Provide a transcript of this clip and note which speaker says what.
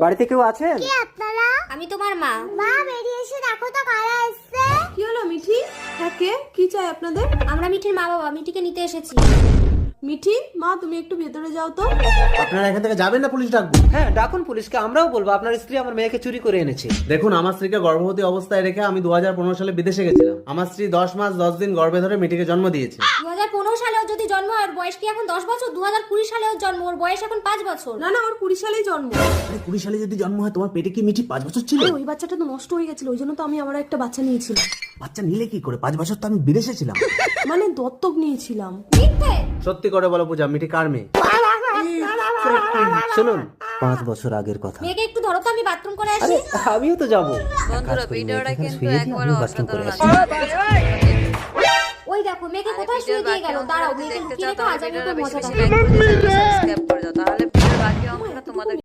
Speaker 1: বাড়িতে কেউ আছেন?
Speaker 2: কে আপনারা?
Speaker 3: আমি তোমার মা।
Speaker 2: মা বেরিয়ে এসে দেখো তো কারা এসেছে।
Speaker 4: কি হলো মিঠি? হ্যাঁ কে? কি চাই আপনাদের?
Speaker 3: আমরা মিঠির মা বাবা, মিঠিকে নিতে এসেছি।
Speaker 4: মিঠি মা তুমি একটু ভেতরে যাও তো।
Speaker 5: আপনারা এখান থেকে যাবেন না পুলিশ ডাকবো?
Speaker 1: হ্যাঁ ডাকুন পুলিশকে, আমরাও বলবো আপনার স্ত্রী আমার মেয়েকে চুরি করে এনেছে।
Speaker 5: দেখুন, আমার স্ত্রীকে গর্ভবতী অবস্থায় রেখে আমি 2015 সালে বিদেশে গেছিলাম। আমার স্ত্রী 10 মাস 10 দিন গর্ভে ধরে মিঠিকে জন্ম দিয়েছে।
Speaker 3: 2015 সালে ওর যদি জন্ম হয়, ওর বয়স কি এখন 10 বছর? 2020 সালে ওর জন্ম, ওর বয়স এখন 5 বছর।
Speaker 4: না না, ওর 20 সালেই জন্ম।
Speaker 5: আরে 20 সালে যদি জন্ম হয়, তোমার পেটে কি মিঠি 5 বছর ছিল?
Speaker 4: ওই বাচ্চাটা তো নষ্ট হয়ে গেছিল, ওই জন্য তো আমি আবার একটা বাচ্চা নিয়েছিলাম।
Speaker 5: বাচ্চা নিলে কি করে? 5 বছর তো আমি বিদেশে ছিলাম।
Speaker 4: মানে দত্তক নিয়েছিলাম।
Speaker 3: মিথ্যে।
Speaker 5: সত্যি করে বলো পূজা, মিঠি কার মেয়ে?
Speaker 1: শুনুন, 5 বছর আগের কথা।
Speaker 3: মেয়েকে একটু ধরো তো, আমি বাথরুম করে আসি।
Speaker 1: আরে আমিও তো যাবো।
Speaker 6: বন্ধুরা ভিডিওটা কিন্তু একবার
Speaker 1: বাথরুম করে আসি।
Speaker 3: ওই দেখো মেয়েকে কোথায় শুয়ে দিয়ে গেল। দাঁড়াও, মেয়েকে
Speaker 6: দেখতে
Speaker 3: লুকিয়ে
Speaker 6: চাও
Speaker 3: রেখো,
Speaker 6: তাহলে
Speaker 3: আজ আমি
Speaker 6: ভিডিওটা
Speaker 3: একটু
Speaker 6: বেশি
Speaker 3: মজা
Speaker 6: বেশি লাইক করে সাবস্ক্রাইব করে দাও, তাহলে ভিডিওর বাকি অংশটা তোমাদের